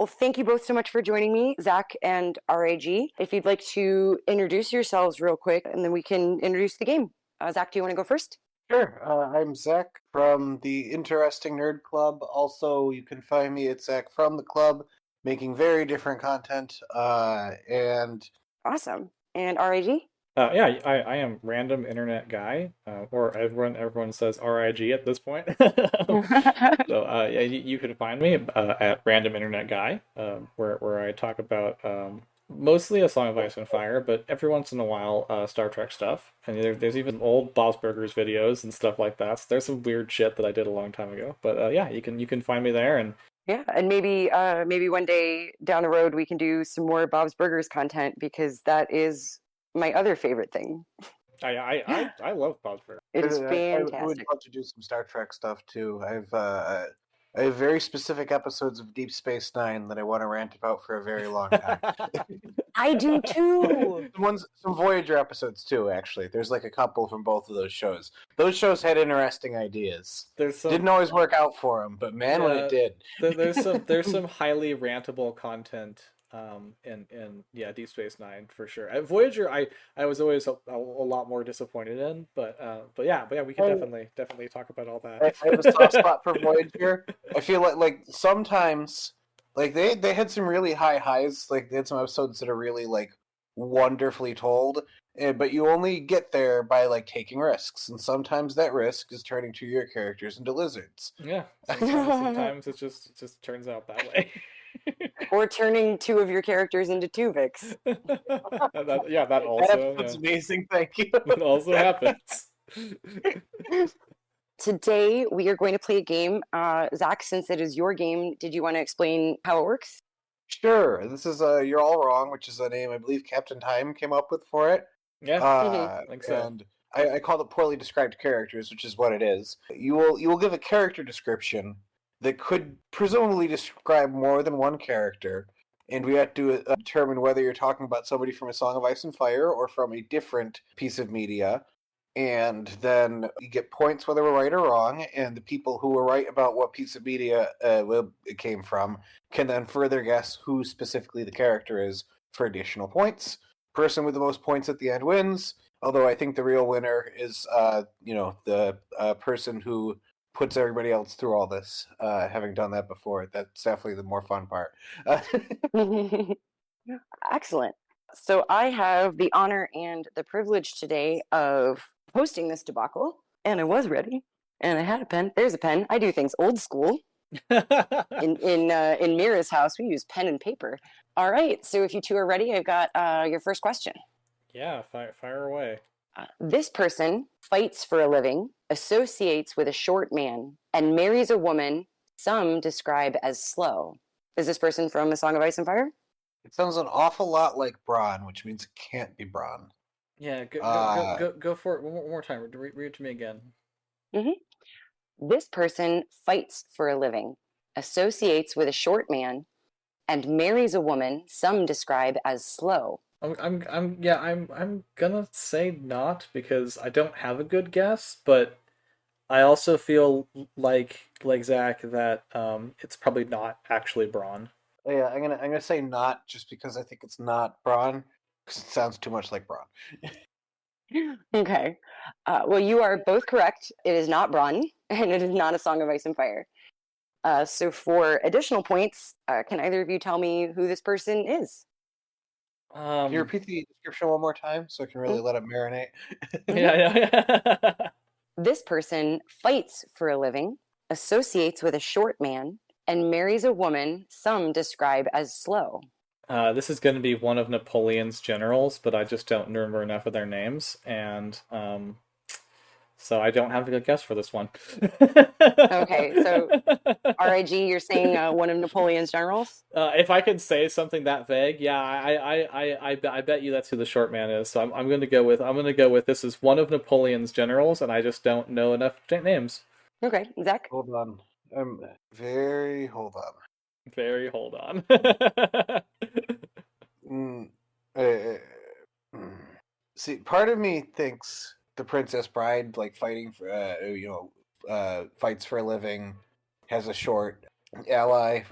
Well, thank you both so much for joining me, Zach and RAG. If you'd like to introduce yourselves real quick, and then we can introduce the game. Zach, do you want to go first? Sure. I'm Zach from the Interesting Nerd Club. Also, you can find me at Zach from the club, making very different content. And Awesome. And RAG? Yeah, I am random internet guy, or everyone says RIG at this point. Yeah, you can find me at random internet guy, where I talk about mostly A Song of Ice and Fire, but every once in a while Star Trek stuff. And there's even old Bob's Burgers videos and stuff like that. So there's some weird shit that I did a long time ago. But yeah, you can find me there. And Yeah, and maybe one day down the road we can do some more Bob's Burgers content because that is my other favorite thing. I love Bob's Burgers. It is I would fantastic. love to do some Star Trek stuff too. I have very specific episodes of Deep Space Nine that I want to rant about for a very long time. I do too. Some Voyager episodes too. Actually, there's like a couple from both of those shows. Those shows had interesting ideas. Didn't always work out for them, but man, when it did, there's some highly rantable content in Deep Space Nine for sure. Voyager, I was always a lot more disappointed in, but yeah, we can definitely talk about all that. I have a soft spot for Voyager. I feel like sometimes like they had some really high highs. Like they had some episodes that are really like wonderfully told, but you only get there by like taking risks, and sometimes that risk is turning two of your characters into lizards. Yeah, sometimes it just turns out that way. Or turning two of your characters into Tuvix. That also. That's amazing. Thank you. That also happens. Today we are going to play a game. Zach, since it is your game, did you want to explain how it works? Sure. This is You're All Wrong, which is a name I believe Captain Time came up with for it. Yeah, I think so. And I called it poorly described characters, which is what it is. You will give a character description that could presumably describe more than one character, and we have to determine whether you're talking about somebody from A Song of Ice and Fire or from a different piece of media. And then you get points whether we're right or wrong, and the people who were right about what piece of media it came from can then further guess who specifically the character is for additional points. Person with the most points at the end wins, although I think the real winner is the person who puts everybody else through all this, having done that before. That's definitely the more fun part. Excellent. So I have the honor and the privilege today of hosting this debacle, and I was ready, and I had a pen. There's a pen. I do things old school. In Mira's house, we use pen and paper. All right. So if you two are ready, I've got your first question. Yeah, fire away. This person fights for a living, associates with a short man, and marries a woman some describe as slow. Is this person from A Song of Ice and Fire? It sounds an awful lot like Braun, which means it can't be Braun. Yeah, go for it one more time. Read it to me again. Mm-hmm. This person fights for a living, associates with a short man, and marries a woman some describe as slow. I'm gonna say not because I don't have a good guess, but I also feel like Zach that it's probably not actually Braun. Oh, yeah, I'm gonna say not just because I think it's not Braun because it sounds too much like Braun. Okay. Well, you are both correct. It is not Braun, and it is not A Song of Ice and Fire. So for additional points, can either of you tell me who this person is? Can you repeat the description one more time so I can really let it marinate? Yeah. This person fights for a living, associates with a short man, and marries a woman some describe as slow. This is going to be one of Napoleon's generals, but I just don't remember enough of their names, and so I don't have a good guess for this one. Okay, so RIG, you're saying one of Napoleon's generals? If I could say something that vague, yeah, I bet you that's who the short man is. So I'm going to go with this is one of Napoleon's generals, and I just don't know enough names. Okay, Zach. Hold on. Hold on. Very hold on. See, part of me thinks the Princess Bride, like fighting for, fights for a living, has a short, ally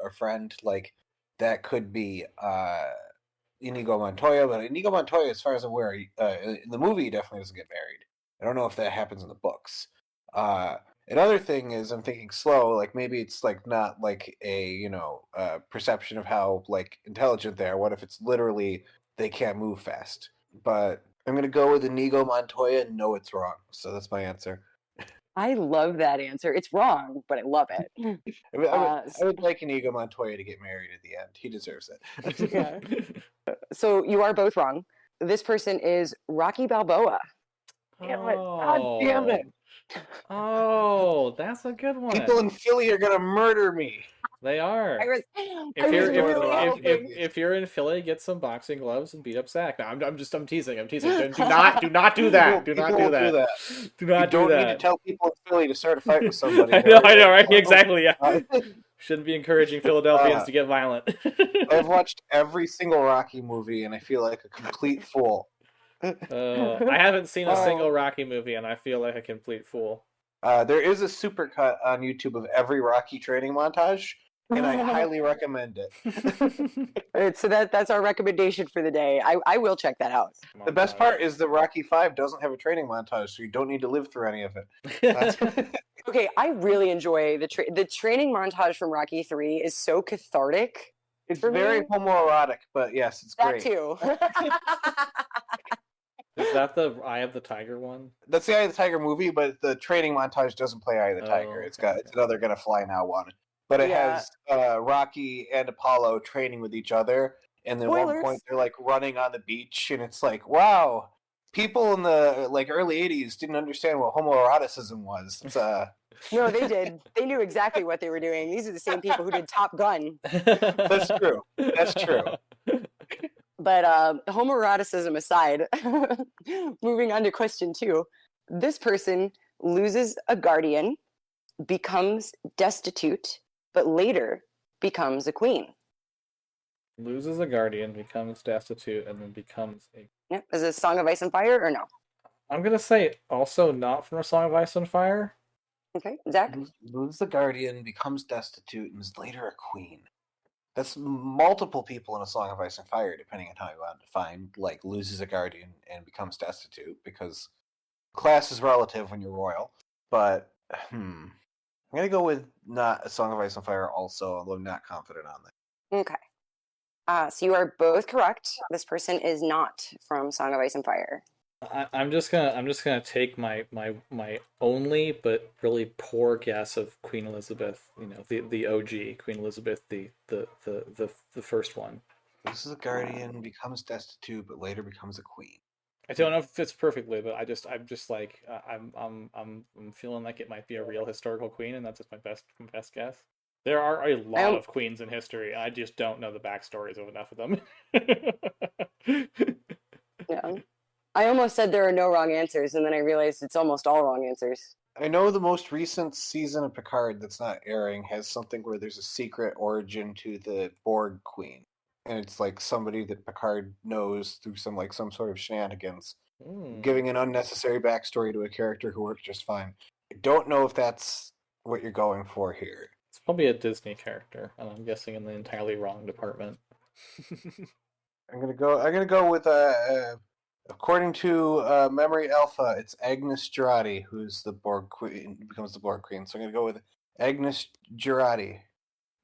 or friend, like that could be Inigo Montoya. But Inigo Montoya, as far as I'm aware, in the movie, he definitely doesn't get married. I don't know if that happens in the books. Another thing is, I'm thinking slow. Like maybe it's like not like a perception of how like intelligent they are. What if it's literally they can't move fast? But I'm gonna go with Inigo Montoya. And no, it's wrong. So that's my answer. I love that answer. It's wrong, but I love it. I would like Inigo Montoya to get married at the end. He deserves it. Yeah. So you are both wrong. This person is Rocky Balboa. Damn it. God damn it. Oh, that's a good one. People in Philly are gonna murder me. They are. I was really hoping. If you're in Philly, get some boxing gloves and beat up Zach. No, I'm teasing. I'm teasing. Do not do that. Do not People do won't that. Do not do You don't that. need to tell people in Philly to start a fight with somebody. I know, right? Exactly, yeah. Uh, Shouldn't be encouraging Philadelphians to get violent. I've watched every single Rocky movie, and I feel like a complete fool. I haven't seen a single Rocky movie, and I feel like a complete fool. There is a supercut on YouTube of every Rocky training montage, and I highly recommend it. All right, so that's our recommendation for the day. I will check that out. The best part is that Rocky 5 doesn't have a training montage, so you don't need to live through any of it. Okay, I really enjoy the training montage from Rocky 3 is so cathartic. It's very homoerotic, but yes, it's great. That too. Is that the Eye of the Tiger one? That's the Eye of the Tiger movie, but the training montage doesn't play Eye of the Tiger. Okay. It's another Gonna Fly Now one. But it has Rocky and Apollo training with each other, and then at one point they're like running on the beach, and it's like, wow, people in the like early '80s didn't understand what homoeroticism was. It's No, they did. They knew exactly what they were doing. These are the same people who did Top Gun. That's true. That's true. But homoeroticism aside, moving on to question 2. This person loses a guardian, becomes destitute, but later becomes a queen. Loses a guardian, becomes destitute, and then becomes a... Yeah. Is it Song of Ice and Fire or no? I'm going to say also not from A Song of Ice and Fire. Okay, Zach? Loses the guardian, becomes destitute, and is later a queen. That's multiple people in A Song of Ice and Fire, depending on how you want to define, like, loses a guardian and becomes destitute, because class is relative when you're royal. But, I'm going to go with not A Song of Ice and Fire also, although I'm not confident on that. Okay. So you are both correct. This person is not from Song of Ice and Fire. I'm just gonna take my only but really poor guess of Queen Elizabeth. You know, the OG Queen Elizabeth, the first one. Loses a guardian, becomes destitute, but later becomes a queen. I don't know if it fits perfectly, but I'm just like I'm feeling like it might be a real historical queen, and that's just my best guess. There are a lot of queens in history. I just don't know the backstories of enough of them. Yeah. I almost said there are no wrong answers, and then I realized it's almost all wrong answers. I know the most recent season of Picard that's not airing has something where there's a secret origin to the Borg Queen. And it's like somebody that Picard knows through some sort of shenanigans, giving an unnecessary backstory to a character who works just fine. I don't know if that's what you're going for here. It's probably a Disney character, and I'm guessing in the entirely wrong department. I'm gonna go with according to Memory Alpha, it's Agnes Girardi who's the Borg Queen, becomes the Borg Queen. So I'm gonna go with Agnes Girardi.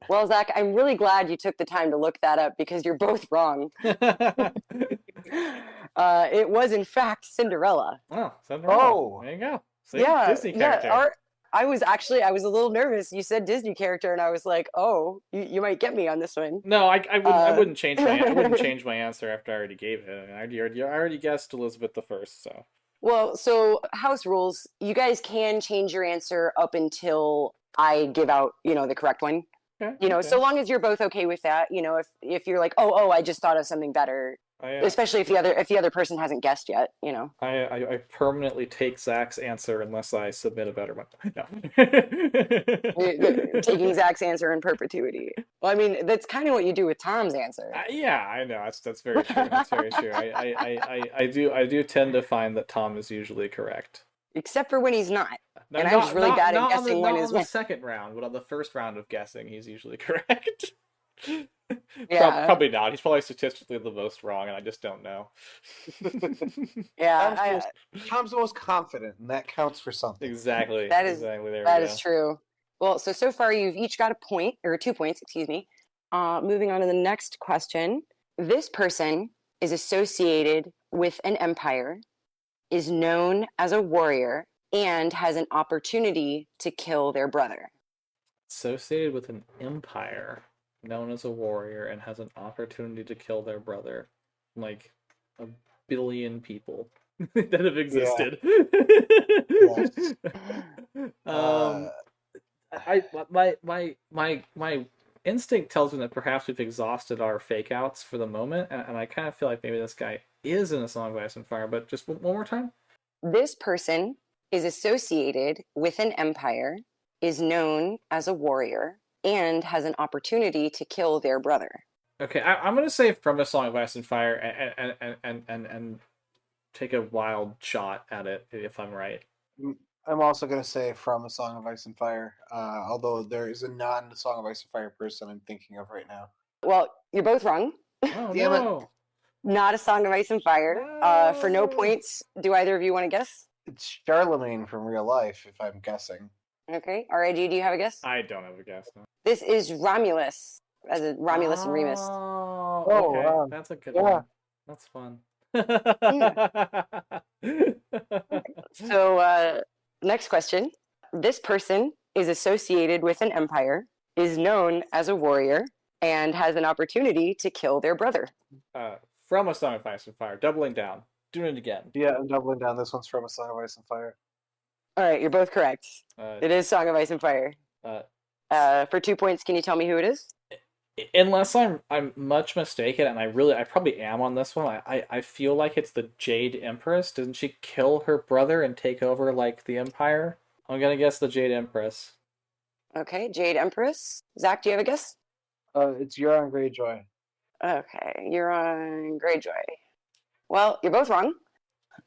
Well, Zach, I'm really glad you took the time to look that up because you're both wrong. It was in fact Cinderella. Oh, Cinderella. Oh, there you go. See, yeah, Disney character. Yeah. I was a little nervous. You said Disney character, and I was like, "Oh, you might get me on this one." No, I wouldn't change my answer after I already gave it. I already guessed Elizabeth I. So. Well, so house rules. You guys can change your answer up until I give out, the correct one. Okay, so long as you're both okay with that. If you're like, oh, I just thought of something better. Especially if the other person hasn't guessed yet, I permanently take Zach's answer unless I submit a better one. No. Taking Zach's answer in perpetuity. Well, I mean, that's kind of what you do with Tom's answer. Yeah, I know. That's very true. That's very true. I do tend to find that Tom is usually correct. Except for when he's not. No, And I'm just really bad at guessing when not is on the when. second round, but on the first round of guessing, he's usually correct. Yeah, Probably not. He's probably statistically the most wrong, and I just don't know. yeah. Tom's the most confident, and that counts for something. Exactly. That is Exactly. There we that go. is true. Well, so far you've each got a point or 2 points, excuse me. Moving on to the next question. This person is associated with an empire, is known as a warrior, and has an opportunity to kill their brother. Associated with an empire, known as a warrior, and has an opportunity to kill their brother. Like a billion people that have existed. Yes. um, my instinct tells me that perhaps we've exhausted our fake outs for the moment, and I kind of feel like maybe this guy is in A Song of Ice and Fire, but just one more time. This person is associated with an empire, is known as a warrior, and has an opportunity to kill their brother. Okay, I'm gonna say from A Song of Ice and Fire and take a wild shot at it if I'm right. I'm also going to say from A Song of Ice and Fire, although there is a non-Song of Ice and Fire person I'm thinking of right now. Well, you're both wrong. Oh Damn it. no! Not a Song of Ice and Fire. For no No! points, do either of you want to guess? It's Charlemagne from real life, if I'm guessing. Okay. RIG, do you have a guess? I don't have a guess. No. This is Romulus, as a Romulus and Remus. Oh, Oh, okay. That's a good yeah. one. That's fun. So, next question. This person is associated with an empire, is known as a warrior, and has an opportunity to kill their brother. From A Song of Ice and Fire, doubling down, doing it again. Yeah, I'm doubling down. This one's from A Song of Ice and Fire. All right, you're both correct. Uh, It is Song of Ice and Fire. For 2 points, can you tell me who it is? Unless I'm much mistaken, and I probably am on this one. I feel like it's the Jade Empress. Doesn't she kill her brother and take over like the Empire? I'm gonna guess the Jade Empress. Okay, Jade Empress. Zach, do you have a guess? It's Euron Greyjoy. Okay, you're on Greyjoy. Well, you're both wrong.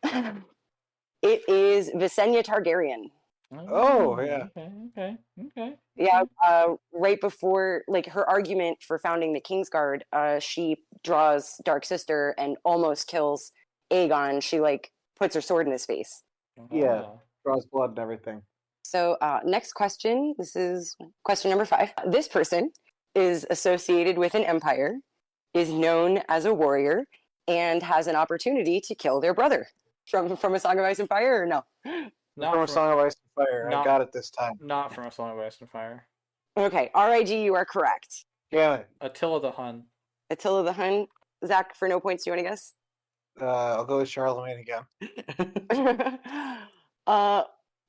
It is Visenya Targaryen. Oh, yeah. Okay. Yeah, right before, like, her argument for founding the Kingsguard, she draws Dark Sister and almost kills Aegon. She, like, puts her sword in his face. Yeah. Draws blood and everything. So, next question. This is question number 5. This person is associated with an empire, is known as a warrior, and has an opportunity to kill their brother. From A Song of Ice and Fire, or no? Not From A Song of Ice and Fire. I got it this time. Not from A Song of Ice and Fire. Okay, RIG, you are correct. Damn it. Attila the Hun. Attila the Hun. Zach, for no points, do you want to guess? I'll go with Charlemagne again.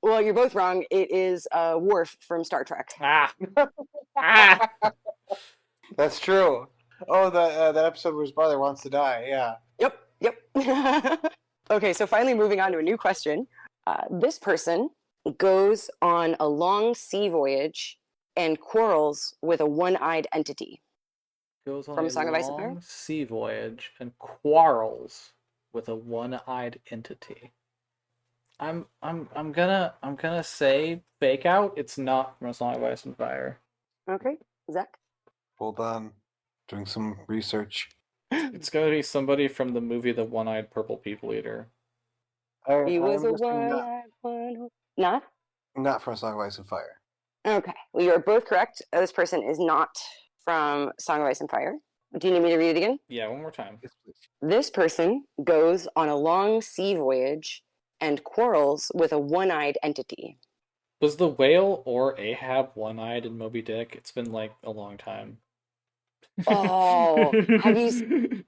Well, you're both wrong. It is Worf from Star Trek. Ah! That's true. Oh, that episode where his brother wants to die. Yeah. Yep. Okay, so finally moving on to a new question. This person goes on a long sea voyage and quarrels with a one-eyed entity. Goes on From a Song of Ice and Fire? long sea voyage and quarrels with a one-eyed entity. I'm gonna say fake out. It's not from A Song of Ice and Fire. Okay, Zach? Hold on. Doing some research. It's gonna be somebody from the movie The One-Eyed Purple People Eater. He was a I'm guessing one-eyed one. Not? not from A Song of Ice and Fire. Okay, well, you're both correct. This person is not from Song of Ice and Fire. Do you need me to read it again? Yeah, one more time. Yes, please. This person goes on a long sea voyage and quarrels with a one-eyed entity. Was the whale or Ahab one-eyed in Moby Dick? It's been like a long time. Oh, have you seen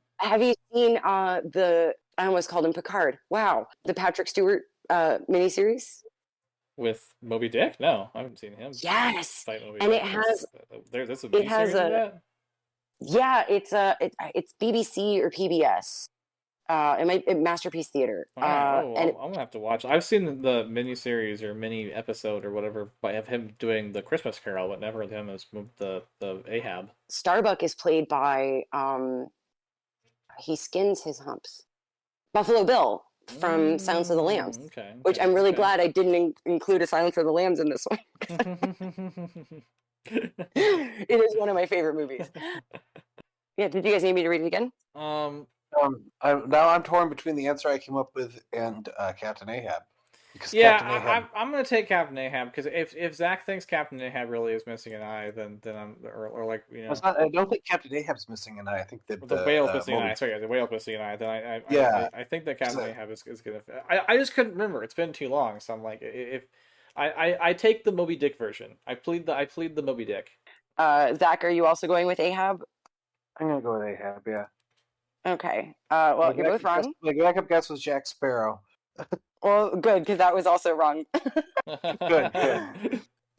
the, I almost called him Picard. Wow, the Patrick Stewart miniseries? With Moby Dick? No, I haven't seen him. Yes, Fight Moby and Dick. it has There's a it has miniseries of a that? yeah, it's BBC or PBS. It Masterpiece Theater. Alright, And I'm gonna have to watch. I've seen the miniseries or mini episode or whatever of him doing the Christmas Carol, but never him as the Ahab. Starbuck is played by he skins his humps. Buffalo Bill. from Silence of the Lambs, Okay. which I'm really glad I didn't include a Silence of the Lambs in this one. It is one of my favorite movies. Yeah, did you guys need me to read it again? Now I'm torn between the answer I came up with and Captain Ahab. Because Yeah, Captain Ahab... I'm gonna take Captain Ahab because if Zach thinks Captain Ahab really is missing an eye, then I'm or like I don't think Captain Ahab's missing an eye. I think that the whale's missing an eye. Sorry, the whale's missing an eye. Then I think that Captain Ahab is gonna. I just couldn't remember. It's been too long, so I'm like, if I take the Moby Dick version. I plead the Moby Dick. Zach, are you also going with Ahab? I'm gonna go with Ahab. Yeah. Okay. Well, you're both wrong. My backup guess was Jack Sparrow. Well, good, because that was also wrong. Good.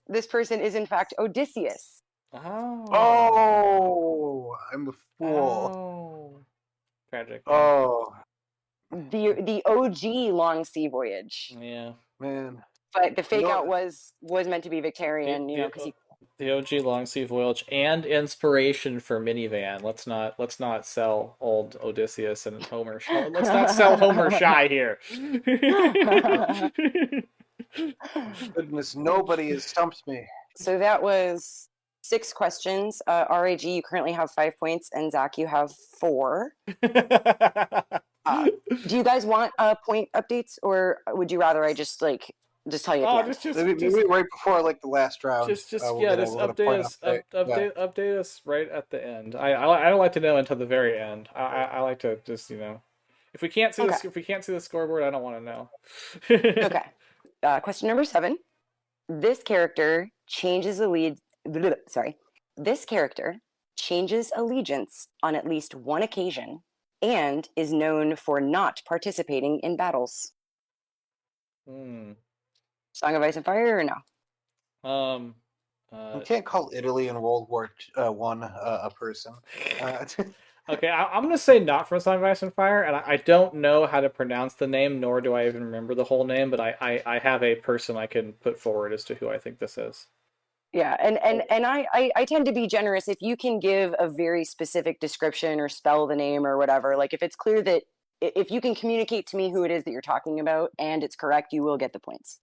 This person is in fact Odysseus. Oh, I'm a fool. Oh. Tragic. Oh. The OG long sea voyage. Yeah. Man. But the fake out was meant to be Victorian, because the OG long sea voyage and inspiration for minivan. Let's not sell old Odysseus and Homer. Let's not sell Homer shy here. Goodness, nobody has stumped me. So that was 6 questions. RAG, you currently have 5 points, and Zach, you have 4. Do you guys want point updates, or would you rather I just tell you at the end? Maybe right before the last round. Just update us right at the end. I don't like to know until the very end. I like to just if we can't see the scoreboard, I don't want to know. Okay. Question number 7. This character changes allegiance on at least one occasion and is known for not participating in battles. Song of Ice and Fire or no? You can't call Italy in World War One a person. Okay, I'm going to say not from Song of Ice and Fire, and I don't know how to pronounce the name, nor do I even remember the whole name, but I have a person I can put forward as to who I think this is. Yeah, and I tend to be generous if you can give a very specific description or spell the name or whatever. Like if it's clear that if you can communicate to me who it is that you're talking about and it's correct, you will get the points.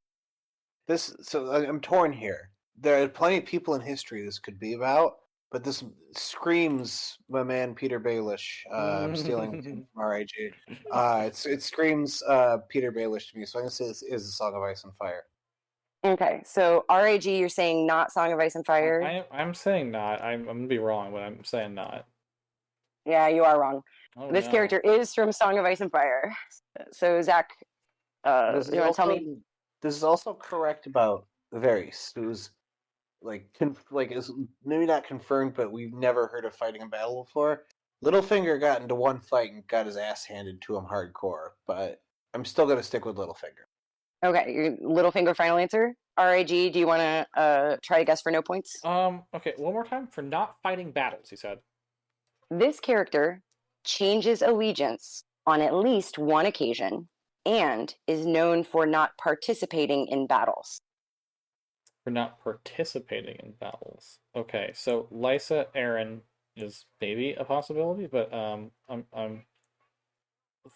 So I'm torn here. There are plenty of people in history this could be about, but this screams my man Peter Baelish. I'm stealing from RAG. It screams Peter Baelish to me, so I'm going to say this is a Song of Ice and Fire. Okay, so RAG, you're saying not Song of Ice and Fire? I'm saying not. I'm going to be wrong, but I'm saying not. Yeah, you are wrong. This character is from Song of Ice and Fire. So, Zach, you want to tell me? This is also correct about Varys, who's is maybe not confirmed, but we've never heard of fighting in battle before. Littlefinger got into one fight and got his ass handed to him hardcore, but I'm still going to stick with Littlefinger. Okay, your Littlefinger final answer? RAG, do you want to try a guess for no points? Okay, one more time. For not fighting battles, he said. This character changes allegiance on at least one occasion and is known for not participating in battles. For not participating in battles. Okay, so Lysa Arryn is maybe a possibility, but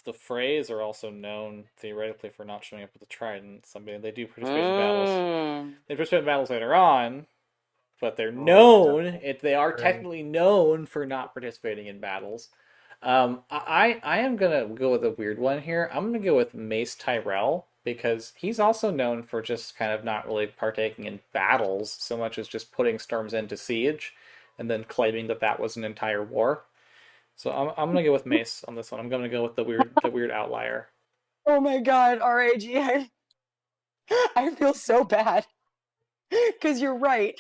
the Freys are also known theoretically for not showing up with the tridents. I mean, they do participate in battles. They participate in battles later on, but they're known. They are technically known for not participating in battles. I am gonna go with a weird one here. I'm gonna go with Mace Tyrell, because he's also known for just kind of not really partaking in battles so much as just putting Storm's End to siege and then claiming that was an entire war. So I'm gonna go with Mace on this one. I'm gonna go with the weird outlier. Oh my God, RAG, I feel so bad because you're right.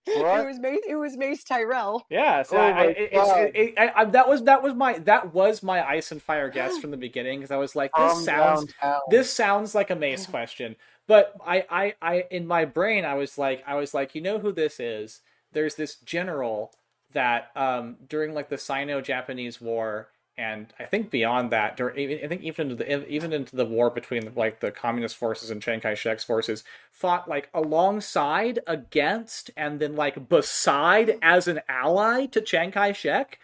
What? It was Mace Tyrell. Yeah, so that was my Ice and Fire guess from the beginning, because I was like, this sounds like a Mace question. But I in my brain I was like, you know who this is? There's this general that during the Sino-Japanese War and I think beyond that, I think even into the war between like the communist forces and Chiang Kai-shek's forces, fought like alongside, against, and then like beside as an ally to Chiang Kai-shek.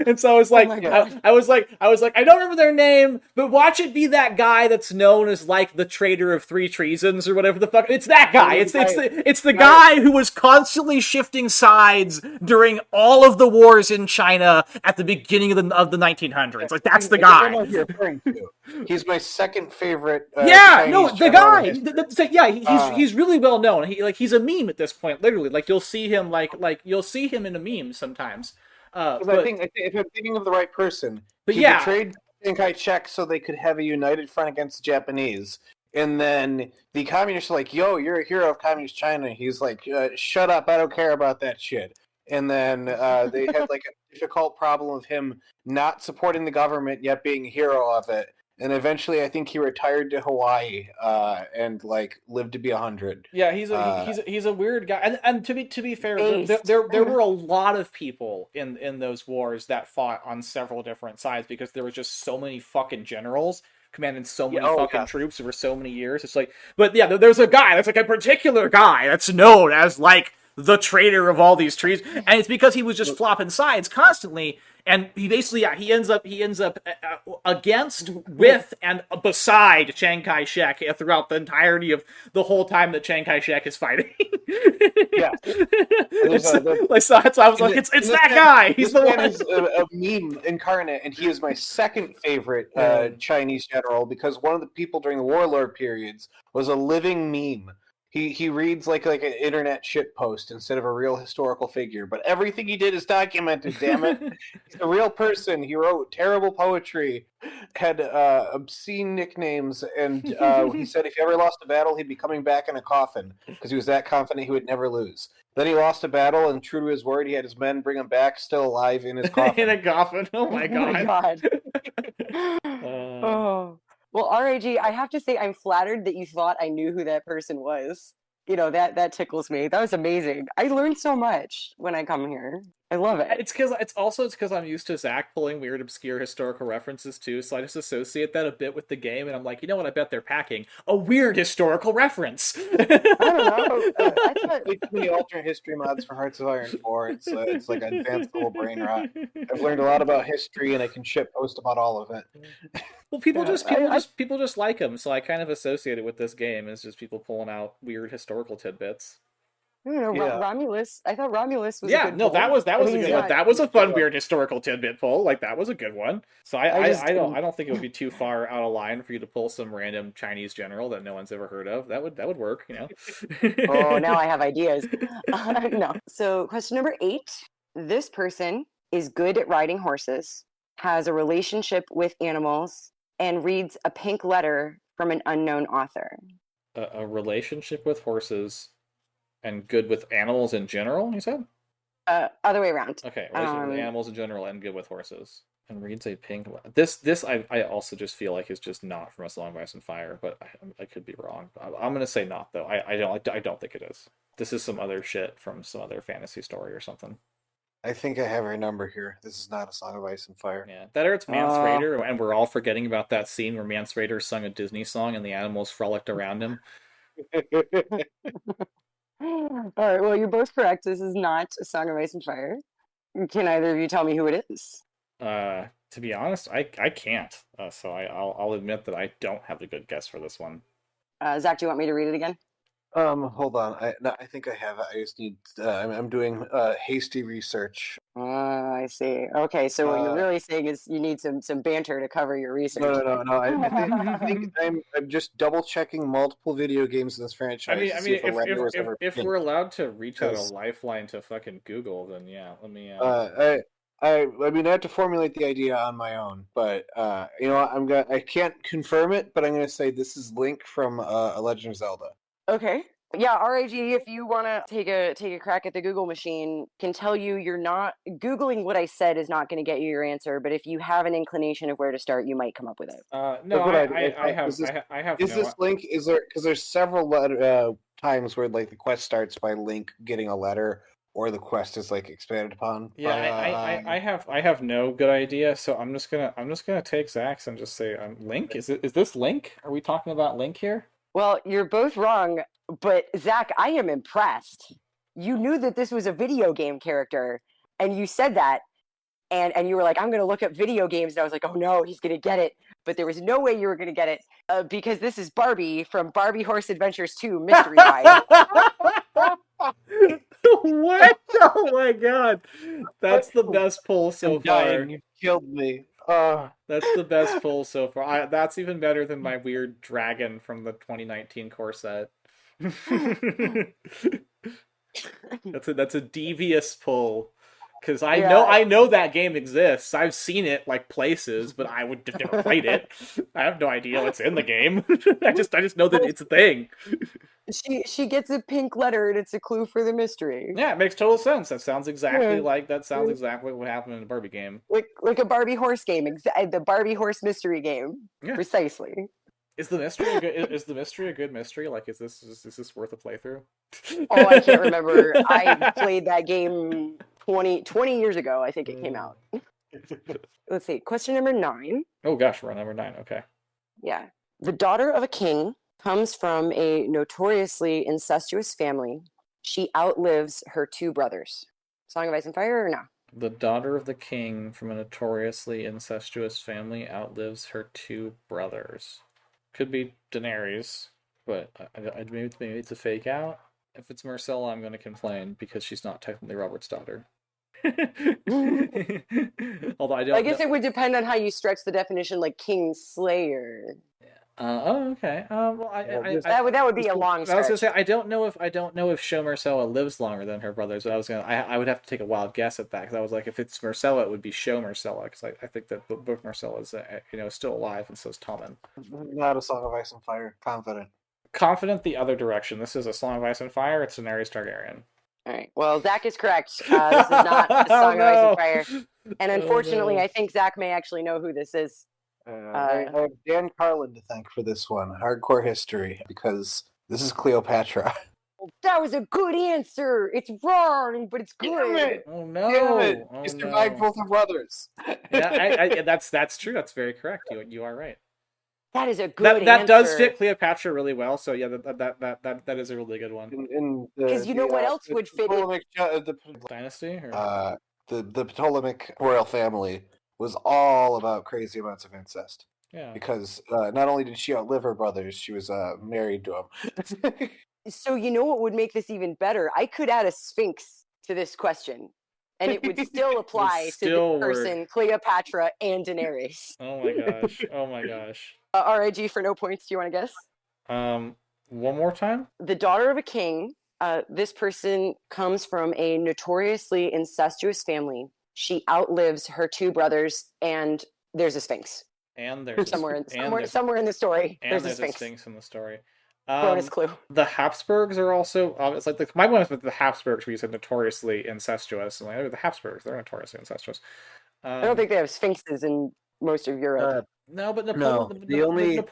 And so I was like, my God. I was like, I don't remember their name, but watch it be that guy that's known as like the traitor of three treasons or whatever the fuck. It's that guy. It's the guy who was constantly shifting sides during all of the wars in China at the beginning of the 1900s. Like that's the guy. You're referring to. He's my second favorite. Yeah, Chinese no, the general in guy. history. He's really well known. He's a meme at this point. Literally, like you'll see him you'll see him in a meme sometimes. Because I think if I'm thinking of the right person, But he yeah. betrayed Chiang Kai-shek so they could have a united front against the Japanese. And then the communists are like, "Yo, you're a hero of communist China." He's like, "Shut up! I don't care about that shit." And then they had like a difficult problem of him not supporting the government yet being a hero of it. And eventually, I think he retired to Hawaii and like lived to be 100. Yeah, he's a weird guy, and to be fair, Based. there were a lot of people in those wars that fought on several different sides because there was just so many fucking generals commanding so many troops over so many years. It's like, but yeah, there's a guy that's like a particular guy that's known as like the traitor of all these trees, and it's because he was just flopping sides constantly. And he basically, he ends up against, with, and beside Chiang Kai-shek throughout the entirety of the whole time that Chiang Kai-shek is fighting. Yeah, So I was like, it's that guy. He's the one. Is a meme incarnate, and he is my second favorite Chinese general because one of the people during the warlord periods was a living meme. He reads like an internet shit post instead of a real historical figure, but everything he did is documented. Damn it, he's a real person. He wrote terrible poetry, had obscene nicknames, and he said if he ever lost a battle, he'd be coming back in a coffin because he was that confident he would never lose. Then he lost a battle, and true to his word, he had his men bring him back, still alive in his coffin. In a coffin. Oh my god. Oh my God. Oh. Well, RAG, I have to say I'm flattered that you thought I knew who that person was. You know, that tickles me. That was amazing. I learned so much when I come here. I love it. It's because I'm used to Zach pulling weird, obscure historical references too, so I just associate that a bit with the game, and I'm like, you know what? I bet they're packing a weird historical reference. I don't know. I thought too many alternate history mods for Hearts of Iron 4. It's like advanced little brain rot. I've learned a lot about history, and I can shit post about all of it. Well, people just like them, so I kind of associate it with this game as just people pulling out weird historical tidbits. I don't know, Romulus. I thought Romulus was a good no, pull. that was a mean, good one. That was a fun, weird historical tidbit pull. Like that was a good one. So I don't think it would be too far out of line for you to pull some random Chinese general that no one's ever heard of. That would work, you know. Oh, now I have ideas. No. So question number 8. This person is good at riding horses, has a relationship with animals, and reads a pink letter from an unknown author. A relationship with horses. And good with animals in general, you said? Other way around. Okay, relationship with animals in general and good with horses. And reads a pink... This I also just feel like is just not from A Song of Ice and Fire, but I could be wrong. I'm going to say not, though. I don't think it is. This is some other shit from some other fantasy story or something. I think I have your number here. This is not A Song of Ice and Fire. Yeah, that or it's Mance Rayder, and we're all forgetting about that scene where Mance Rayder sung a Disney song and the animals frolicked around him. All right, well, you're both correct. This is not A Song of Ice and Fire. Can either of you tell me who it is? To be honest, I can't. So I'll admit that I don't have a good guess for this one. Zach, do you want me to read it again? Hold on. I think I have it. I just need. I'm doing hasty research. I see. Okay, so what you're really saying is you need some banter to cover your research. No. I think I'm just double checking multiple video games in this franchise. I mean, if we're allowed to reach out a lifeline to fucking Google, then yeah, let me. I mean, I have to formulate the idea on my own, but you know, I can't confirm it, but I'm gonna say this is Link from A Legend of Zelda. Okay. Yeah, RAG, if you want to take a crack at the Google machine, can tell you you're not Googling what I said is not going to get you your answer, but if you have an inclination of where to start, you might come up with it. No, I have. Is this Link? Is there because there's several times where like the quest starts by Link getting a letter or the quest is like expanded upon. Yeah, I have no good idea, so I'm just gonna take Zach's and just say Link. Is this Link? Are we talking about Link here? Well, you're both wrong, but Zach, I am impressed. You knew that this was a video game character, and you said that, and you were like, I'm going to look up video games, and I was like, oh no, he's going to get it. But there was no way you were going to get it because this is Barbie from Barbie Horse Adventures 2 Mystery Ride. What? Oh my God. That's the best pull so I'm far. dying. You killed me. That's the best pull so far. That's even better than my weird dragon from the 2019 core set. That's a devious pull. Because I know that game exists. I've seen it like places, but I would have never played it. I have no idea what's in the game. I just know that it's a thing. She gets a pink letter and it's a clue for the mystery. Yeah, it makes total sense. That sounds exactly what happened in the Barbie game. Like a Barbie horse game, the Barbie horse mystery game. Yeah. Precisely. Is the mystery a good mystery? Like, is this worth a playthrough? Oh, I can't remember. I played that game 20 years ago. I think it came out. Let's see. Question number 9. Oh gosh, we're on number 9. Okay. Yeah. The daughter of a king comes from a notoriously incestuous family. She outlives her 2 brothers. Song of Ice and Fire or no? The daughter of the king from a notoriously incestuous family outlives her 2 brothers. Could be Daenerys, but maybe it's a fake out. If it's Myrcella, I'm going to complain because she's not technically Robert's daughter. Although I guess it would depend on how you stretch the definition, like King Slayer. Okay. Well, that would be a long stretch. I was gonna say I don't know if Show Myrcella lives longer than her brothers. But I would have to take a wild guess at that because I was like, if it's Myrcella, it would be Show Myrcella because I think that both Myrcella is still alive and so is Tommen. Not a Song of Ice and Fire. Confident the other direction. This is a Song of Ice and Fire. It's Daenerys Targaryen. All right. Well, Zach is correct. This is not a Song of Ice and Fire, and unfortunately, I think Zach may actually know who this is. I have Dan Carlin to thank for this one, Hardcore History, because this is Cleopatra. That was a good answer. It's wrong, but it's good. Damn it. Oh no! Damn it. Oh, you survived both her brothers. Yeah, that's true. That's very correct. You are right. That is a good answer. That does fit Cleopatra really well. So yeah, that is a really good one. Because you know what else would fit the Dynasty? The Ptolemaic royal family was all about crazy amounts of incest. Yeah. Because not only did she outlive her brothers, she was married to them. So you know what would make this even better? I could add a Sphinx to this question, and it would still apply to the person Cleopatra and Daenerys. Oh my gosh! Oh my gosh! RIG for no points. Do you want to guess? One more time. The daughter of a king. This person comes from a notoriously incestuous family. She outlives her 2 brothers, and there's a Sphinx. And there's somewhere in the story. And there's a Sphinx in the story. Bonus clue. The Habsburgs are also. It's like my one is with the Habsburgs. We said notoriously incestuous, and like the Habsburgs, they're notoriously incestuous. I don't think they have sphinxes in most of Europe. No, but Napoleon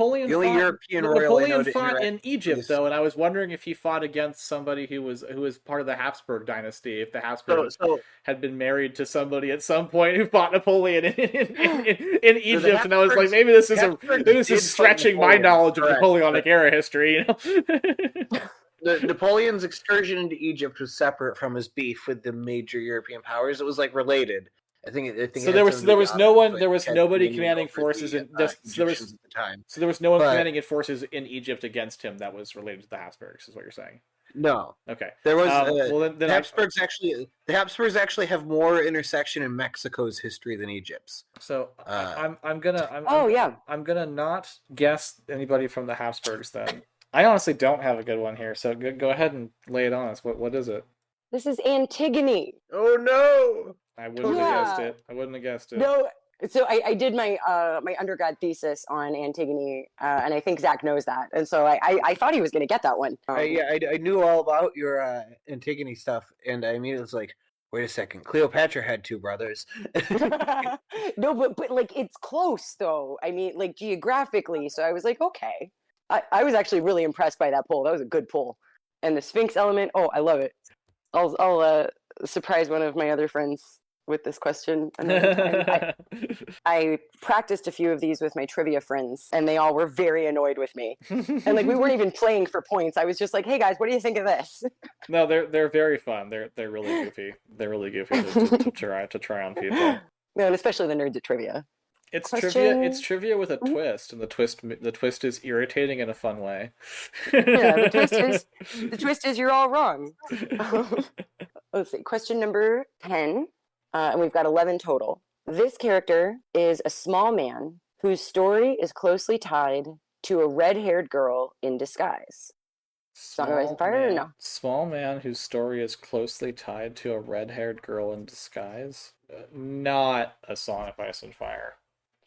fought in Egypt though, and I was wondering if he fought against somebody who was part of the Habsburg dynasty. If the Habsburgs had been married to somebody at some point who fought Napoleon in Egypt, and I was like, maybe this is stretching my knowledge of Napoleonic era history. You know? Napoleon's excursion into Egypt was separate from his beef with the major European powers. It was like related. I think so. There was nobody commanding forces in commanding forces in Egypt against him that was related to the Habsburgs. Is what you're saying? No. Okay. There was the Habsburgs actually have more intersection in Mexico's history than Egypt's. So I'm gonna not guess anybody from the Habsburgs then. I honestly don't have a good one here. So go ahead and lay it on us. What is it? This is Antigone. Oh no! I wouldn't have guessed it. No, so I did my my undergrad thesis on Antigone, and I think Zach knows that, and so I thought he was going to get that one. I knew all about your Antigone stuff, and I immediately was like, wait a second, Cleopatra had 2 brothers. No, but like it's close though. I mean, like geographically, so I was like, okay. I was actually really impressed by that poll. That was a good poll, and the Sphinx element. Oh, I love it. I'll surprise one of my other friends with this question another time. I practiced a few of these with my trivia friends, and they all were very annoyed with me. And like we weren't even playing for points. I was just like, "Hey guys, what do you think of this?" No, they're very fun. They're really goofy. They're really goofy to try on people. No, and especially the nerds at trivia. It's Question? trivia. It's trivia with a Mhm. twist, and the twist is irritating in a fun way. Yeah, the twist is you're all wrong. Let's see. Question number 10, and we've got 11 total. This character is a small man whose story is closely tied to a red-haired girl in disguise. Song of Ice and Fire or no? Small man whose story is closely tied to a red-haired girl in disguise. Not a Song of Ice and Fire.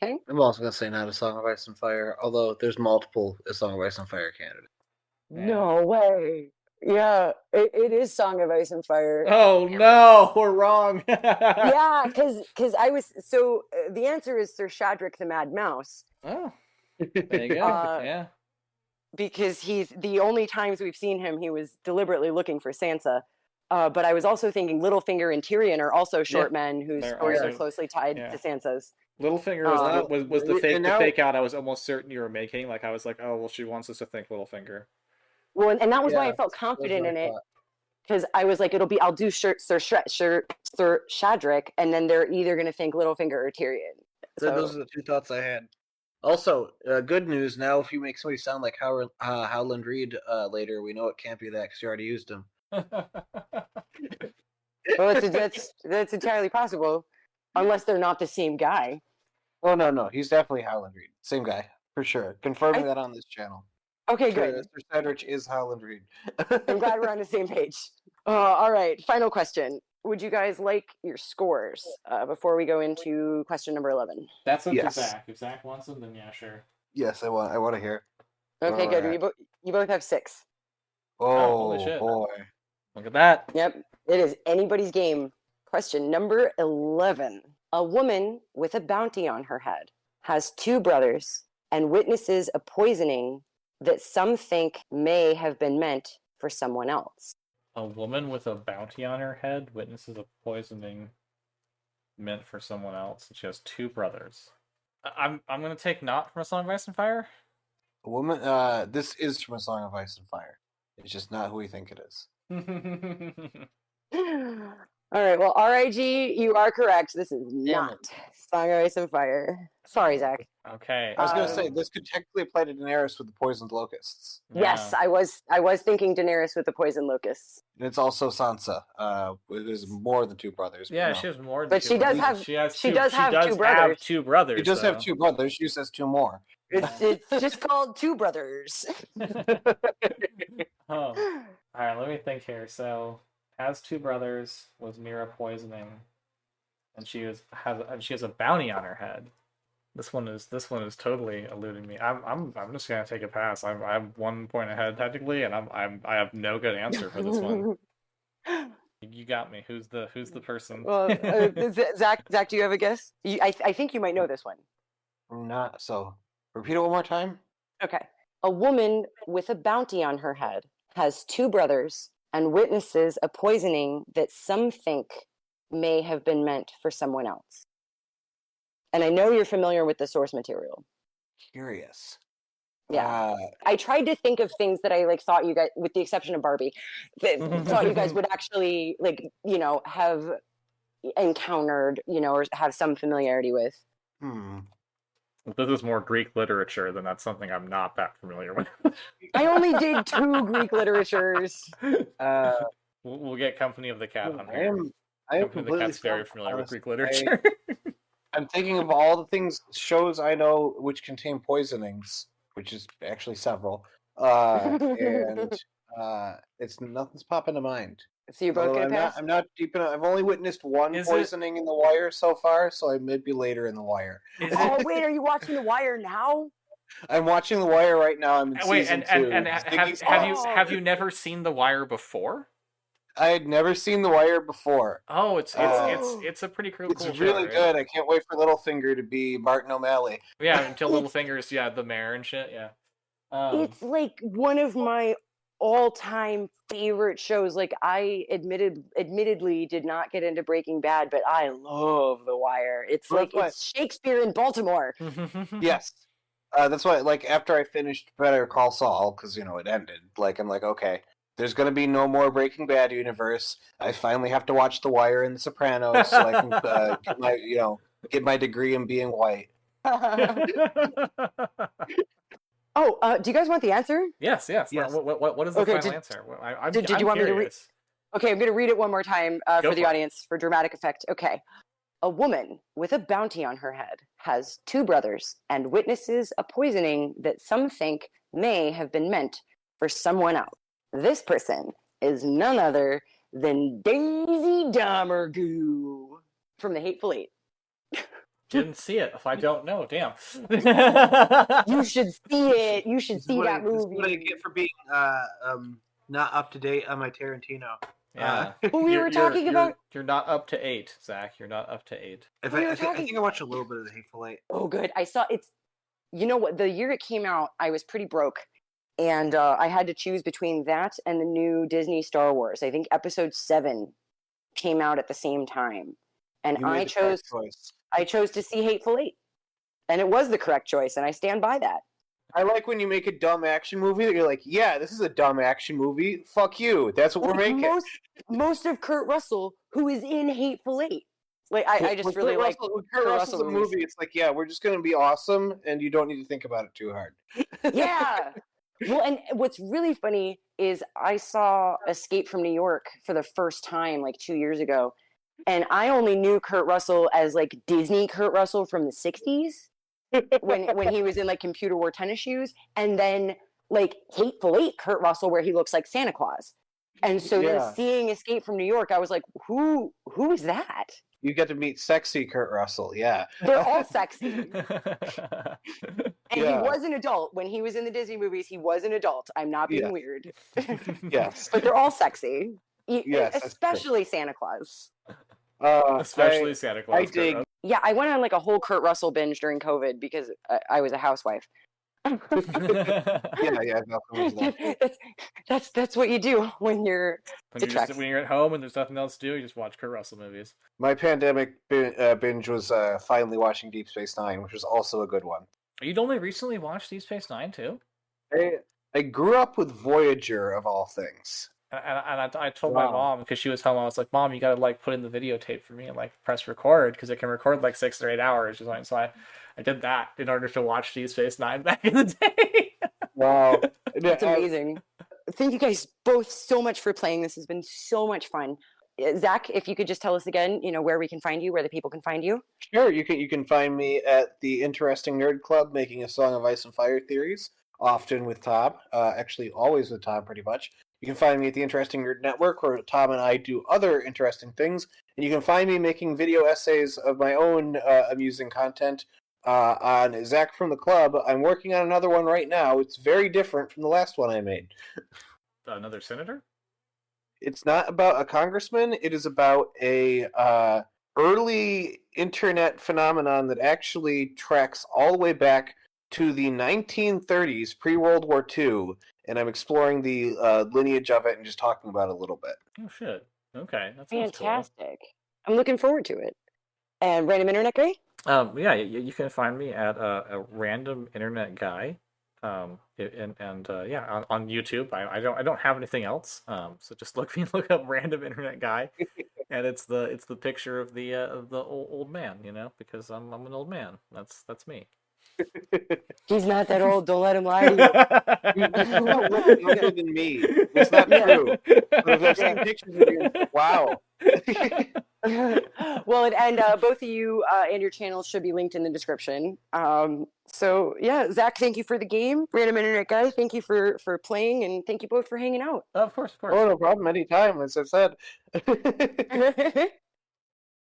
Okay. I'm also gonna say not a Song of Ice and Fire, although there's multiple A Song of Ice and Fire candidates. Yeah. No way. Yeah, it is Song of Ice and Fire. Oh no, we're wrong. Yeah, because I was so the answer is Sir Shadrick the Mad Mouse. Oh, there you go. Yeah. Because he's the only times we've seen him, he was deliberately looking for Sansa. But I was also thinking Littlefinger and Tyrion are also short men whose stories are closely tied to Sansa's. Littlefinger was the fake out I was almost certain you were making. Like I was like, oh well, she wants us to think Littlefinger. Well, and that was why I felt confident in it, because I was like, I'll do Sir Shadrick, and then they're either going to think Littlefinger or Tyrion. So those are the two thoughts I had. Also, good news, now if you make somebody sound like Howland Reed later, we know it can't be that because you already used him. well, that's entirely possible, unless they're not the same guy. Oh, no, he's definitely Howland Reed. Same guy, for sure. Confirming that on this channel. Okay, good. Sir Cedric is Howland Reed. I'm glad we're on the same page. All right, final question. Would you guys like your scores before we go into question number 11? That's up to Zach. If Zach wants them, then yeah, sure. Yes, I want to hear. Okay, good. You both have 6. Oh, holy shit. Boy. Look at that. Yep, it is anybody's game. Question number 11. A woman with a bounty on her head has 2 brothers and witnesses a poisoning that some think may have been meant for someone else. A woman with a bounty on her head witnesses a poisoning meant for someone else, and she has 2 brothers. I'm gonna take not from A Song of Ice and Fire. A woman. This is from A Song of Ice and Fire. It's just not who we think it is. All right, well, RIG, you are correct. This is not Song of Ice and Fire. Sorry, Zach. Okay. I was going to say, this could technically apply to Daenerys with the poisoned locusts. Yes, I was thinking Daenerys with the poisoned locusts. And it's also Sansa. There's more than 2 brothers. Yeah, she has more than but 2 she brothers. does have 2 brothers. 2 brothers. She does have 2 brothers. She says 2 more. It's just called 2 brothers. Oh. All right, let me think here. So, has 2 brothers, was Mira poisoning, and she has a bounty on her head. This one is totally eluding me. I'm just gonna take a pass. I'm 1 point ahead technically, and I have no good answer for this one. You got me. Who's the person? Well, Zach, do you have a guess? I think you might know this one. Not so. Repeat it one more time. Okay. A woman with a bounty on her head has 2 brothers and witnesses a poisoning that some think may have been meant for someone else. And I know you're familiar with the source material. Curious. Yeah. I tried to think of things that I thought you guys, with the exception of Barbie, thought you guys would actually have encountered, or have some familiarity with. If this is more Greek literature, then that's something I'm not that familiar with. I only did 2 Greek literatures. We'll get Company of the Cat on here. I am Company of the Cat's very familiar with Greek literature. I'm thinking of all the shows I know which contain poisonings, which is actually several, and nothing's popping to mind. So you're both gonna pass? I'm not deep enough. I've only witnessed one poisoning in The Wire so far, so I may be later in The Wire. Wait, are you watching The Wire now? I'm watching The Wire right now. I'm in season 2. And have you never seen The Wire before? I had never seen The Wire before. Oh, it's a pretty cool. It's really good. I can't wait for Littlefinger to be Martin O'Malley. Yeah, until Littlefinger's the mayor and shit. Yeah. It's one of my all-time favorite shows. Like, I admittedly did not get into Breaking Bad, but I love The Wire. It's Well, like that's it's Shakespeare in Baltimore. Yes. That's why, like, after I finished Better Call Saul, because, you know, it ended, like, I'm like, okay, there's going to be no more Breaking Bad universe. I finally have to watch The Wire and The Sopranos so I can get my degree in being white. Oh, do you guys want the answer? Yes. Yes. What is the Okay, final answer? did you want me to read? curious. Okay, I'm going to read it one more time Go for the for it. audience for dramatic effect. Okay. A woman with a bounty on her head has 2 brothers and witnesses a poisoning that some think may have been meant for someone else. This person is none other than Daisy Domergue from The Hateful Eight. Didn't see it. If I don't know, damn. You should see it. You should see that This is movie. what I get for being not up to date on my Tarantino. Yeah. Well, we were talking about. You're not up to 8, Zach. You're not up to 8. I think I watched a little bit of The Hateful Eight. Oh, good. I saw it's. You know what? The year it came out, I was pretty broke, and I had to choose between that and the new Disney Star Wars. I think Episode 7 came out at the same time, and You made the correct choice. I chose to see Hateful Eight, and it was the correct choice, and I stand by that. I like when you make a dumb action movie that you're like, yeah, this is a dumb action movie. Fuck you. That's what we're making. Most of Kurt Russell, who is in Hateful Eight. Like, I just really like Kurt Russell's a movie. It's like, yeah, we're just going to be awesome, and you don't need to think about it too hard. Yeah. Well, and what's really funny is I saw Escape from New York for the first time like 2 years ago, and I only knew Kurt Russell as like Disney Kurt Russell from the 60s when he was in like Computer Wore tennis shoes, and then like Hateful Eight Kurt Russell where he looks like Santa Claus. And so then seeing Escape from New York, I was like, who is that? You get to meet sexy Kurt Russell, yeah. They're all sexy. And he was an adult. When he was in the Disney movies, he was an adult. I'm not being weird. Yes. But they're all sexy. Yes, especially Santa Claus. Especially Santa Claus. I dig. Yeah, I went on like a whole Kurt Russell binge during COVID because I was a housewife. Yeah. That's what you do when you're when you're at home and there's nothing else to do. You just watch Kurt Russell movies. My pandemic binge was finally watching Deep Space Nine, which was also a good one. You'd only recently watched Deep Space Nine too? I grew up with Voyager of all things. And I told my mom, because she was home, I was like, Mom, you gotta like put in the videotape for me and like press record because it can record like 6 or 8 hours. She's like, so I did that in order to watch Deep Space Nine back in the day. Wow. That's amazing. Thank you guys both so much for playing. This has been so much fun. Zach, if you could just tell us again, where we can find you, where the people can find you. Sure, you can find me at the Interesting Nerd Club making a Song of Ice and Fire theories, often with Tom, actually always with Tom pretty much. You can find me at the Interesting Nerd Network, where Tom and I do other interesting things. And you can find me making video essays of my own amusing content on Zach from the Club. I'm working on another one right now. It's very different from the last one I made. Another senator? It's not about a congressman. It is about a early internet phenomenon that actually tracks all the way back to the 1930s, pre-World War II. And I'm exploring the lineage of it and just talking about it a little bit. Oh, shit. Okay. That's fantastic. Cool. I'm looking forward to it. And Random Internet Guy? Yeah, you can find me at a Random Internet Guy. On YouTube. I don't have anything else. So just look up Random Internet Guy, and it's the picture of the old man, because I'm an old man. That's me. He's not that old. Don't let him lie to you. You're younger than me. It's not true. But I've seen pictures of you. Wow. Well, and both of you and your channels should be linked in the description. So yeah, Zach, thank you for the game. Random Internet Guy, thank you for playing, and thank you both for hanging out. Of course. Oh, no problem. Anytime, as I've said.